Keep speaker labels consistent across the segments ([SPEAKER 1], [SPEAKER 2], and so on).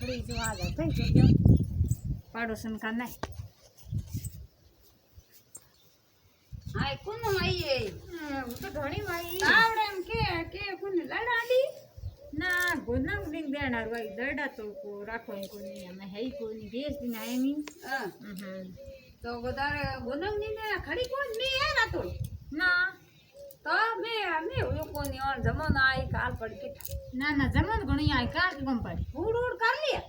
[SPEAKER 1] थोड़ी जो आ जाता है जो पड़ोसन का नहीं
[SPEAKER 2] हाय कुन माई
[SPEAKER 1] वो तो घणी माई
[SPEAKER 2] आवड़े एम के कुन लड़ाडी
[SPEAKER 1] ना गोना दिन देणार भाई दरडा तो को राखो को नहीं हमें है को नहीं देश दिन आए नहीं
[SPEAKER 2] तो गोदारे गोनम नी ने खड़ी कोन में है ना तो
[SPEAKER 1] ना
[SPEAKER 2] तो मैं यो कोनी और जमन आई काल पड़ के
[SPEAKER 1] ना ना जमन घणी आई कार की कम पड़ी
[SPEAKER 2] उड़ उड़ कर लिया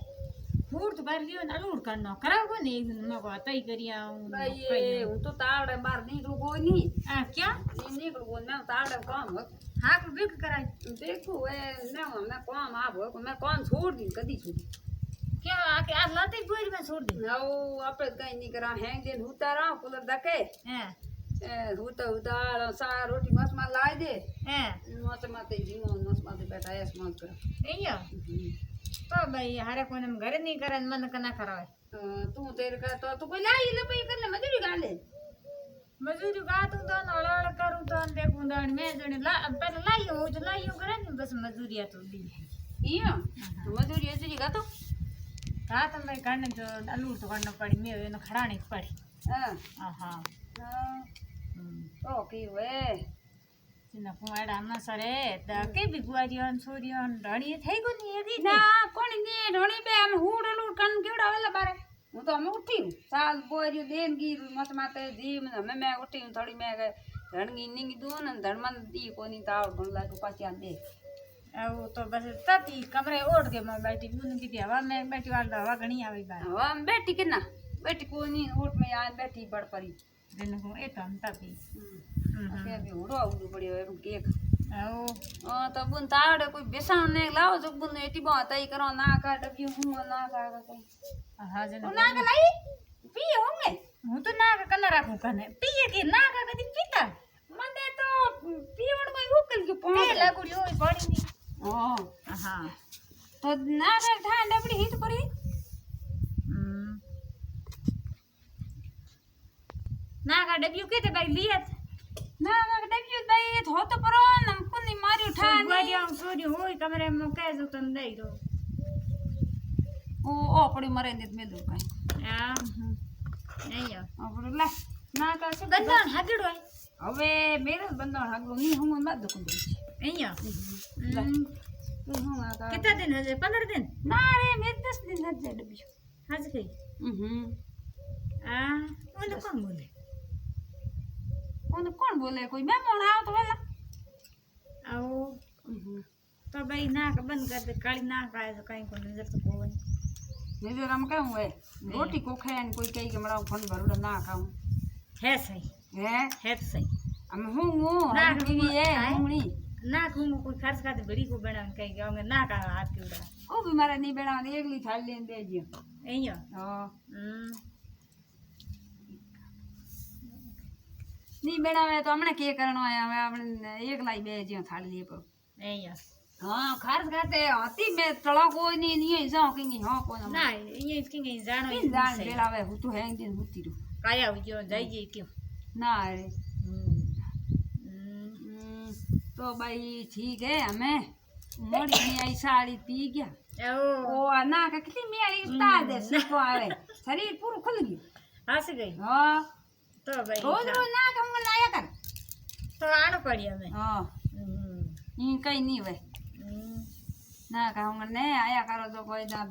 [SPEAKER 1] फूड तो कर लियो ना लूट करना कराओ को नहीं एक दिन मैं को तई करिया
[SPEAKER 2] भाई ये वो तो तावड़े बाहर निकल कोई नहीं
[SPEAKER 1] क्या
[SPEAKER 2] नहीं निकल को मैं तावड़े काम हो
[SPEAKER 1] हाँ को बिक कराई
[SPEAKER 2] देखो वे मैं काम आ भो मैं काम छोड़ दी कदी छोड़
[SPEAKER 1] क्या आके आज लाते बोरी में छोड़ दी
[SPEAKER 2] ना वो आपे कहीं नहीं करा हैंग दिन उतारा कूलर दके
[SPEAKER 1] हैं
[SPEAKER 2] हुता हुता सा रोटी मस मा लाई दे
[SPEAKER 1] हैं
[SPEAKER 2] मस माते जीवो मस माते बैठा है स्मार्ट कर
[SPEAKER 1] नहीं तो भाई हारे कोने में घर नहीं करन मन कना करावे
[SPEAKER 2] तू तेरे का तो कोई लाई ले पे कर ले मजूरी गाले
[SPEAKER 1] मजूरी का तू तो नळाळ करू तो देखूं दाण में जने ला पहले लाइयो हो जो लाइयो करे नहीं बस मजूरिया तो दी
[SPEAKER 2] इया मजूरी ऐसी का तो
[SPEAKER 1] का तो मैं करने जो आलू तो करना पड़ी मैं ने खड़ाने पड़ी
[SPEAKER 2] हां
[SPEAKER 1] हां
[SPEAKER 2] ओके वे
[SPEAKER 1] सिना कुआडा में सरे त के भी गुआरियन सोरियन ढणी થઈ ગો ની એદી
[SPEAKER 2] ના કોણી ને ઢણી બે અમે હુડલું કન કેવડા વેલા બારે હું તો અમે ઉઠી સાલ બોરી દેન ગીર મત માતે જીમ અમે મે ઉઠી થોડી મે ઢણગી નીંગી દો ને ધણમન દી કોની તાવ ભણ લાગુ પાછી આ દે
[SPEAKER 1] वो तो बस तभी कमरे ओढ़ के मैं बैठी बुन की हवा में बैठी वाला हवा घणी आवी बार
[SPEAKER 2] हवा में बैठी के ना बैठी कोनी ओट में आ बैठी बड़ परी
[SPEAKER 1] दिन को ए तम तभी
[SPEAKER 2] के भी उड़ो उड़ो पड़ियो है केक
[SPEAKER 1] ओ
[SPEAKER 2] तो बुन ताड़े कोई बेसन ने लाओ जो बुन एटी बातई करो ना का डबी हूं ना का
[SPEAKER 1] हां जन
[SPEAKER 2] ना का लाई पिए होंगे
[SPEAKER 1] हूं तो ना का कना राखू कने पिए के ना का कदी पीता
[SPEAKER 2] मने तो पीवड़ में उकल के पहुंच
[SPEAKER 1] लागुड़ी होई पड़ी नी
[SPEAKER 2] हां तो ना रे ठंड डबड़ी हिट पड़ी
[SPEAKER 1] ना का डबियो के ते भाई लियत
[SPEAKER 2] ना ना डबियो भाई तो तो परो नम कुनी मारी उठा
[SPEAKER 1] गुआरिया सोरी होई कमरे में कह जो तन दई दो
[SPEAKER 2] ओ पड़ी मरे ने में दो काई
[SPEAKER 1] आ नहीं या
[SPEAKER 2] अपन ले ना का से
[SPEAKER 1] बंधन हागड़ो है
[SPEAKER 2] હવે મેરે બંધણ હાગલો ની હું મત દુકું દે
[SPEAKER 1] અહીંયા
[SPEAKER 2] તો હું આ
[SPEAKER 1] कितना दिन है 15 दिन
[SPEAKER 2] ના રે મે 10 दिन હજ જાય ડબી
[SPEAKER 1] आज गई आ वो लोग कौन बोले
[SPEAKER 2] કોણ બોલે કોઈ મહેમાન આવ તો વેલા
[SPEAKER 1] आओ तो भाई नाक बंद कर दे काली नाक आए तो कहीं को नजर तो कोई
[SPEAKER 2] નજર આમ કેમ હોય રોટી કો ખાય ને કોઈ કઈ કે મડા ફોન ભરુડા ના ખાઉં
[SPEAKER 1] है सही
[SPEAKER 2] હે
[SPEAKER 1] तो सही
[SPEAKER 2] અમે હું
[SPEAKER 1] ના,
[SPEAKER 2] ટીવી હે હુંણી
[SPEAKER 1] नाक हूँ कोई खर्च का तो बड़ी को बना कहीं के नाक हाथ के उड़ा
[SPEAKER 2] ઓ બી મારે ની બેણાને એકલી થાળી લઈને દેજો
[SPEAKER 1] અહીંયા
[SPEAKER 2] હા ની બેણાવે તો હમણે કે કરણો હે હવે આપણે એકલા બે જ્યાં થાળી લે પર
[SPEAKER 1] અહીંયા
[SPEAKER 2] હા ખાસ ખાતે હતી બે તળો કોઈ ની ની જાવ કે ની હા કોઈ
[SPEAKER 1] ना ये इसकी नहीं जानो
[SPEAKER 2] પિન જાણ બેલાવે હું તો હેંગ દિન હુતી રૂ
[SPEAKER 1] काया जो जाइए क्यों
[SPEAKER 2] ના રે तो भाई ठीक है हमें मोड़ी घनी आई साड़ी पी गया
[SPEAKER 1] ओ
[SPEAKER 2] ओ ना का कितनी मेरी तार दे सुको आवे शरीर पूरा खुल गई
[SPEAKER 1] हंस गई
[SPEAKER 2] हां
[SPEAKER 1] तो भाई
[SPEAKER 2] रोज रोज ना कम लाया कर
[SPEAKER 1] तो आना पड़ी हमें
[SPEAKER 2] हां ये कहीं नहीं वे ना का हम ने आया करो तो कोई ना